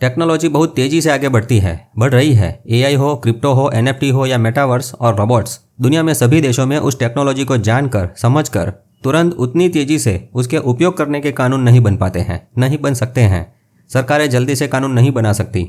Technology बहुत तेजी से आगे बढ़ रही है। एआई हो, क्रिप्टो हो, एनएफटी हो या मेटावर्स और रोबोट्स, दुनिया में सभी देशों में उस टेक्नोलॉजी को जानकर समझकर तुरंत उतनी तेजी से उसके उपयोग करने के कानून नहीं बन पाते हैं, नहीं बन सकते हैं। सरकारें जल्दी से कानून नहीं बना सकती।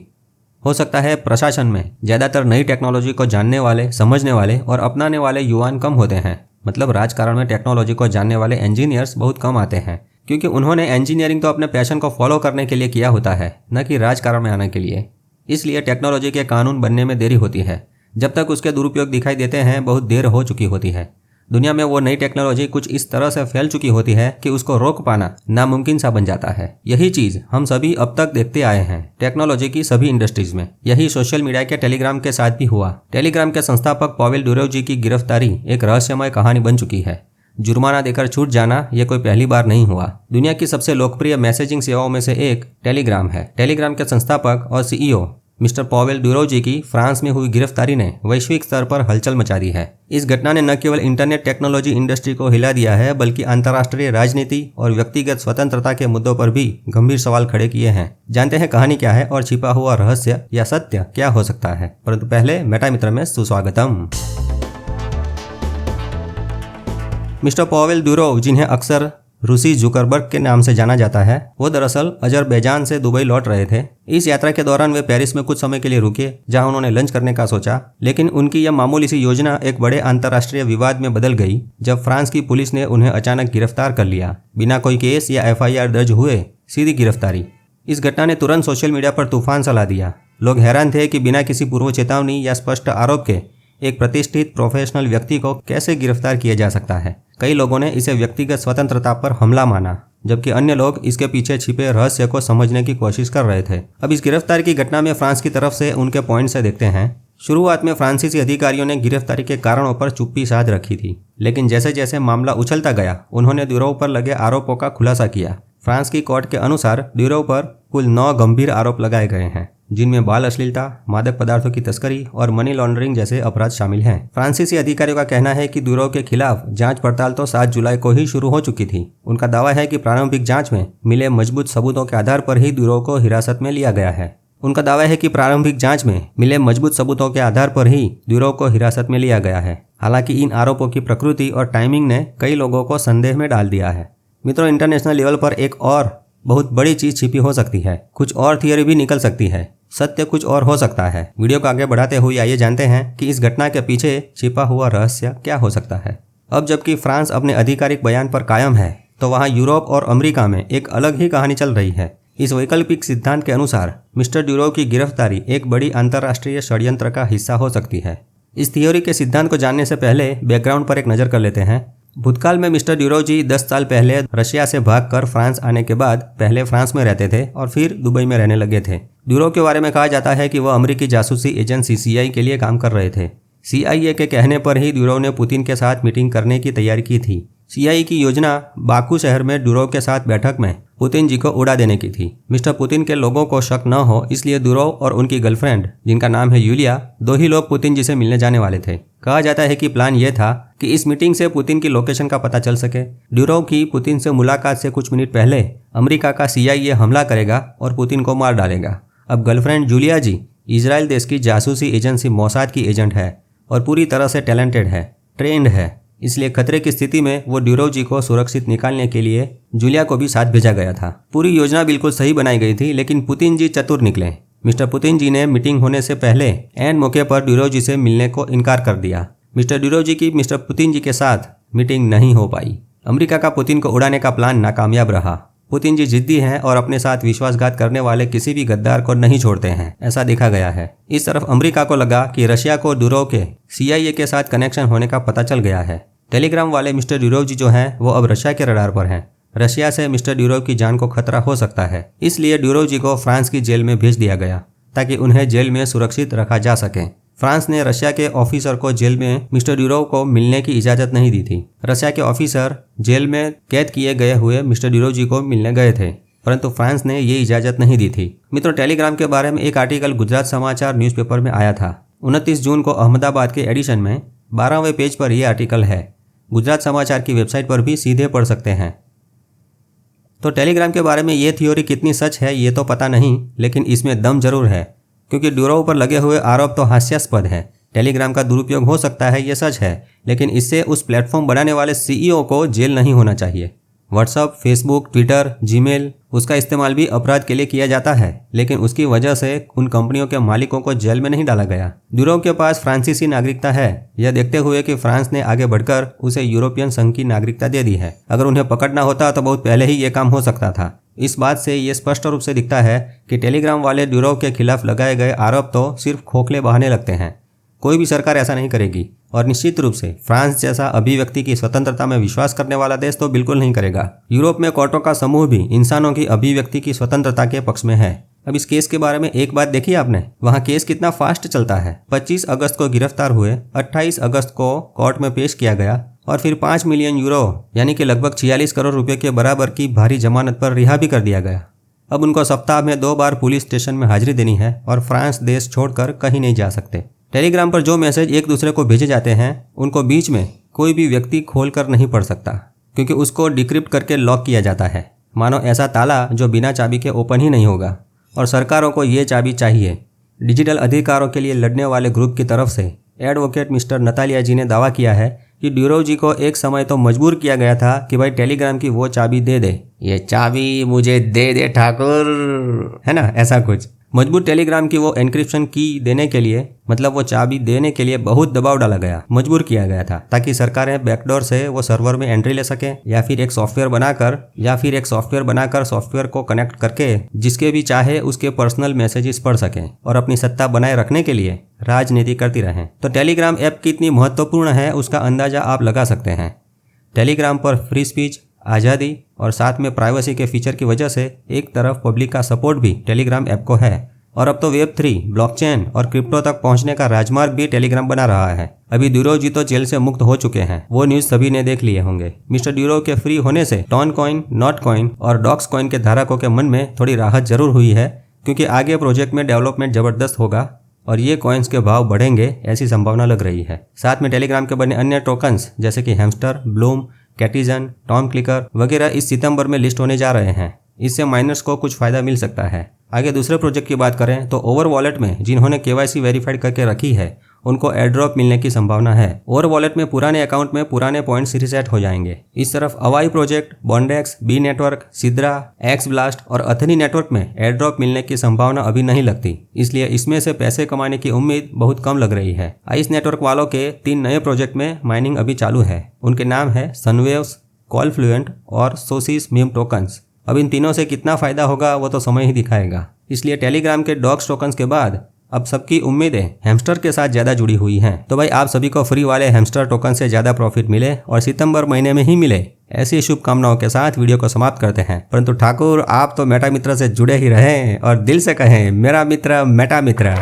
हो सकता है प्रशासन में ज़्यादातर नई टेक्नोलॉजी को जानने वाले, समझने वाले और अपनाने वाले युवान कम होते हैं। मतलब राजकारण में टेक्नोलॉजी को जानने वाले इंजीनियर्स बहुत कम आते हैं, क्योंकि उन्होंने इंजीनियरिंग तो अपने पैशन को फॉलो करने के लिए किया होता है, न कि राजकारण में आने के लिए। इसलिए टेक्नोलॉजी के कानून बनने में देरी होती है। जब तक उसके दुरुपयोग दिखाई देते हैं, बहुत देर हो चुकी होती है। दुनिया में वो नई टेक्नोलॉजी कुछ इस तरह से फैल चुकी होती है कि उसको रोक पाना नामुमकिन सा बन जाता है। यही चीज हम सभी अब तक देखते आए हैं टेक्नोलॉजी की सभी इंडस्ट्रीज में। यही सोशल मीडिया के टेलीग्राम के साथ भी हुआ। टेलीग्राम के संस्थापक पावेल डुरोव जी की गिरफ्तारी एक रहस्यमय कहानी बन चुकी है। जुर्माना देकर छूट जाना यह कोई पहली बार नहीं हुआ। दुनिया की सबसे लोकप्रिय मैसेजिंग सेवाओं में से एक टेलीग्राम है। टेलीग्राम के संस्थापक और सीईओ मिस्टर पावेल डुरोव जी की फ्रांस में हुई गिरफ्तारी ने वैश्विक स्तर पर हलचल मचा दी है। इस घटना ने न केवल इंटरनेट टेक्नोलॉजी इंडस्ट्री को हिला दिया है, बल्कि अंतर्राष्ट्रीय राजनीति और व्यक्तिगत स्वतंत्रता के मुद्दों पर भी गंभीर सवाल खड़े किए हैं। जानते हैं कहानी क्या है और छिपा हुआ रहस्य या सत्य क्या हो सकता है। परंतु पहले मेटा मित्र में सुस्वागतम। मिस्टर पावेल डुरोव, जिन्हें अक्सर रूसी जुकरबर्ग के नाम से जाना जाता है, वो दरअसल अजरबैजान से दुबई लौट रहे थे। इस यात्रा के दौरान वे पेरिस में कुछ समय के लिए रुके, जहां उन्होंने लंच करने का सोचा। लेकिन उनकी यह मामूली सी योजना एक बड़े अंतर्राष्ट्रीय विवाद में बदल गई, जब फ्रांस की पुलिस ने उन्हें अचानक गिरफ्तार कर लिया। बिना कोई केस या एफआईआर दर्ज हुए सीधी गिरफ्तारी। इस घटना ने तुरंत सोशल मीडिया पर तूफान चला दिया। लोग हैरान थे कि बिना किसी पूर्व चेतावनी या स्पष्ट आरोप के एक प्रतिष्ठित प्रोफेशनल व्यक्ति को कैसे गिरफ्तार किया जा सकता है। कई लोगों ने इसे व्यक्तिगत स्वतंत्रता पर हमला माना, जबकि अन्य लोग इसके पीछे छिपे रहस्य को समझने की कोशिश कर रहे थे। अब इस गिरफ्तारी की घटना में फ्रांस की तरफ से उनके पॉइंट से देखते हैं। शुरुआत में फ्रांसीसी अधिकारियों ने गिरफ्तारी के कारणों पर चुप्पी साध रखी थी, लेकिन जैसे जैसे मामला उछलता गया, उन्होंने डुरोव पर लगे आरोपों का खुलासा किया। फ्रांस की कोर्ट के अनुसार डुरोव पर कुल 9 गंभीर आरोप लगाए गए हैं, जिनमें बाल अश्लीलता, मादक पदार्थों की तस्करी और मनी लॉन्ड्रिंग जैसे अपराध शामिल हैं। फ्रांसीसी अधिकारियों का कहना है कि डुरोव के खिलाफ जांच पड़ताल तो 7 जुलाई को ही शुरू हो चुकी थी। उनका दावा है कि प्रारंभिक जांच में मिले मजबूत सबूतों के आधार पर ही डुरोव को हिरासत में लिया गया है। हालांकि इन आरोपों की प्रकृति और टाइमिंग ने कई लोगों को संदेह में डाल दिया है। मित्रों, इंटरनेशनल लेवल पर एक और बहुत बड़ी चीज छिपी हो सकती है। कुछ और थियरी भी निकल सकती है, सत्य कुछ और हो सकता है। वीडियो को आगे बढ़ाते हुए आइए जानते हैं कि इस घटना के पीछे छिपा हुआ रहस्य क्या हो सकता है। अब जबकि फ्रांस अपने आधिकारिक बयान पर कायम है, तो वहाँ यूरोप और अमेरिका में एक अलग ही कहानी चल रही है। इस वैकल्पिक सिद्धांत के अनुसार मिस्टर डुरोव की गिरफ्तारी एक बड़ी अंतर्राष्ट्रीय षड्यंत्र का हिस्सा हो सकती है। इस थियोरी के सिद्धांत को जानने से पहले बैकग्राउंड पर एक नज़र कर लेते हैं। भूतकाल में मिस्टर डुरोव जी 10 साल पहले रशिया से भागकर फ्रांस आने के बाद पहले फ्रांस में रहते थे और फिर दुबई में रहने लगे थे। डुरोव के बारे में कहा जाता है कि वह अमेरिकी जासूसी एजेंसी सीआईए के लिए काम कर रहे थे। सीआईए के कहने पर ही डुरोव ने पुतिन के साथ मीटिंग करने की तैयारी की थी। सीआईए की योजना बाकू शहर में डुरोव के साथ बैठक में पुतिन जी को उड़ा देने की थी। मिस्टर पुतिन के लोगों को शक न हो, इसलिए डुरोव और उनकी गर्लफ्रेंड, जिनका नाम है यूलिया, 2 ही लोग पुतिन जी से मिलने जाने वाले थे। कहा जाता है कि प्लान यह था कि इस मीटिंग से पुतिन की लोकेशन का पता चल सके। डुरोव की पुतिन से मुलाकात से कुछ मिनट पहले अमेरिका का सीआईए हमला करेगा और पुतिन को मार डालेगा। अब गर्लफ्रेंड जूलिया जी इजराइल देश की जासूसी एजेंसी मोसाद की एजेंट है और पूरी तरह से टैलेंटेड है, ट्रेंड है। इसलिए खतरे की स्थिति में वो डुरोव जी को सुरक्षित निकालने के लिए जूलिया को भी साथ भेजा गया था। पूरी योजना बिल्कुल सही बनाई गई थी, लेकिन पुतिन जी चतुर निकले। मिस्टर पुतिन जी ने मीटिंग होने से पहले ऐन मौके पर डुरोव जी से मिलने को इनकार कर दिया। मिस्टर डुरोव जी की मिस्टर पुतिन जी के साथ मीटिंग नहीं हो पाई। अमेरिका का पुतिन को उड़ाने का प्लान नाकामयाब रहा। पुतिन जी जिद्दी हैं और अपने साथ विश्वासघात करने वाले किसी भी गद्दार को नहीं छोड़ते हैं, ऐसा देखा गया है। इस तरफ अमेरिका को लगा कि रशिया को डुरोव के सीआईए के साथ कनेक्शन होने का पता चल गया है। टेलीग्राम वाले मिस्टर डुरोव जी जो हैं वो अब रशिया के रडार पर हैं। रशिया से मिस्टर डुरोव की जान को खतरा हो सकता है, इसलिए डुरोव जी को फ्रांस की जेल में भेज दिया गया ताकि उन्हें जेल में सुरक्षित रखा जा सके। फ्रांस ने रशिया के ऑफिसर को जेल में मिस्टर डुरोव को मिलने की इजाजत नहीं दी थी। रशिया के ऑफिसर जेल में कैद किए गए हुए मिस्टर डुरोव जी को मिलने गए थे, परंतु फ्रांस ने ये इजाजत नहीं दी थी। मित्रों, टेलीग्राम के बारे में एक आर्टिकल गुजरात समाचार न्यूज़पेपर में आया था। 29 जून को अहमदाबाद के एडिशन में 12वें पेज पर यह आर्टिकल है। गुजरात समाचार की वेबसाइट पर भी सीधे पढ़ सकते हैं। तो टेलीग्राम के बारे में ये थ्योरी कितनी सच है ये तो पता नहीं, लेकिन इसमें दम जरूर है, क्योंकि ड्यूरोव पर लगे हुए आरोप तो हास्यास्पद है। टेलीग्राम का दुरुपयोग हो सकता है, ये सच है, लेकिन इससे उस प्लेटफॉर्म बनाने वाले सीईओ को जेल नहीं होना चाहिए। व्हाट्सअप, फेसबुक, ट्विटर, जीमेल, उसका इस्तेमाल भी अपराध के लिए किया जाता है, लेकिन उसकी वजह से उन कंपनियों के मालिकों को जेल में नहीं डाला गया। ड्यूरोव के पास फ्रांसीसी नागरिकता है, यह देखते हुए कि फ्रांस ने आगे बढ़कर उसे यूरोपियन संघ की नागरिकता दे दी है। अगर उन्हें पकड़ना होता तो बहुत पहले ही ये काम हो सकता था। इस बात से ये स्पष्ट रूप से दिखता है कि टेलीग्राम वाले ड्यूरोव के खिलाफ लगाए गए आरोप तो सिर्फ खोखले बहाने लगते हैं। कोई भी सरकार ऐसा नहीं करेगी, और निश्चित रूप से फ्रांस जैसा अभिव्यक्ति की स्वतंत्रता में विश्वास करने वाला देश तो बिल्कुल नहीं करेगा। यूरोप में कोर्टों का समूह भी इंसानों की अभिव्यक्ति की स्वतंत्रता के पक्ष में है। अब इस केस के बारे में एक बात देखी आपने, वहाँ केस कितना फास्ट चलता है। 25 अगस्त को गिरफ्तार हुए, 28 अगस्त को कोर्ट में पेश किया गया और फिर 5 मिलियन यूरो यानी कि लगभग 46 करोड़ रुपए के बराबर की भारी जमानत पर रिहा भी कर दिया गया। अब उनको सप्ताह में 2 बार पुलिस स्टेशन में हाजिरी देनी है और फ्रांस देश छोड़कर कहीं नहीं जा सकते। टेलीग्राम पर जो मैसेज एक दूसरे को भेजे जाते हैं उनको बीच में कोई भी व्यक्ति खोलकर नहीं पढ़ सकता, क्योंकि उसको डिक्रिप्ट करके लॉक किया जाता है, मानो ऐसा ताला जो बिना चाबी के ओपन ही नहीं होगा। और सरकारों को ये चाबी चाहिए। डिजिटल अधिकारों के लिए लड़ने वाले ग्रुप की तरफ से एडवोकेट मिस्टर नतालिया जी ने दावा किया है कि ड्यूरोव जी को एक समय तो मजबूर किया गया था कि भाई टेलीग्राम की वो चाबी दे दे, ये चाबी मुझे दे दे ठाकुर, है ना, ऐसा कुछ। मजबूर टेलीग्राम की वो एन्क्रिप्शन की देने के लिए, मतलब वो चाबी देने के लिए बहुत दबाव डाला गया, मजबूर किया गया था, ताकि सरकारें बैकडोर से वो सर्वर में एंट्री ले सकें या फिर एक सॉफ्टवेयर बनाकर सॉफ्टवेयर को कनेक्ट करके जिसके भी चाहे उसके पर्सनल मैसेजेस पढ़ सकें और अपनी सत्ता बनाए रखने के लिए राजनीति करती रहें। तो टेलीग्राम ऐप कितनी महत्वपूर्ण है उसका अंदाजा आप लगा सकते हैं। टेलीग्राम पर फ्री स्पीच, आज़ादी और साथ में प्राइवेसी के फीचर की वजह से एक तरफ पब्लिक का सपोर्ट भी टेलीग्राम ऐप को है, और अब तो वेब3, ब्लॉकचेन और क्रिप्टो तक पहुंचने का राजमार्ग भी टेलीग्राम बना रहा है। अभी ड्यूरोव जी तो जेल से मुक्त हो चुके हैं, वो न्यूज़ सभी ने देख लिए होंगे। मिस्टर ड्यूरोव के फ्री होने से टॉन कॉइन, नॉट कॉइन और डॉक्स कॉइन के धारकों के मन में थोड़ी राहत जरूर हुई है, क्योंकि आगे प्रोजेक्ट में डेवलपमेंट जबरदस्त होगा और ये कॉइन्स के भाव बढ़ेंगे ऐसी संभावना लग रही है। साथ में टेलीग्राम के बने अन्य टोकन्स जैसे कि हैमस्टर, ब्लूम, कैटिजन, टॉम क्लिकर वगैरह इस सितंबर में लिस्ट होने जा रहे हैं। इससे माइनर्स को कुछ फायदा मिल सकता है। आगे दूसरे प्रोजेक्ट की बात करें तो ओवर वॉलेट में जिन्होंने KYC वेरीफाइड करके रखी है उनको एयर ड्रॉप मिलने की संभावना है। ओवर वॉलेट में पुराने अकाउंट में पुराने पॉइंट्स रिसेट हो जाएंगे। इस तरफ अवाई project, Bondex, B network, Sidra, X Blast और अथनी नेटवर्क में एयर ड्रॉप मिलने की संभावना अभी नहीं लगती, इसलिए इसमें से पैसे कमाने की उम्मीद बहुत कम लग रही है। आइस नेटवर्क वालों के 3 नए प्रोजेक्ट में माइनिंग अभी चालू है। उनके नाम है सनवेव्स, कॉलफ्लुएंट और सोसिस मीम टोकन्स। अब इन तीनों से कितना फायदा होगा वो तो समय ही दिखाएगा। इसलिए टेलीग्राम के डॉक्स टोकन्स के बाद अब सबकी उम्मीदें हैमस्टर के साथ ज्यादा जुड़ी हुई हैं। तो भाई आप सभी को फ्री वाले हैमस्टर टोकन से ज्यादा प्रॉफिट मिले और सितंबर महीने में ही मिले, ऐसी शुभकामनाओं के साथ वीडियो को समाप्त करते हैं। परंतु ठाकुर आप तो मेटा मित्र से जुड़े ही रहें और दिल से कहें मेरा मित्र मेटा मित्र।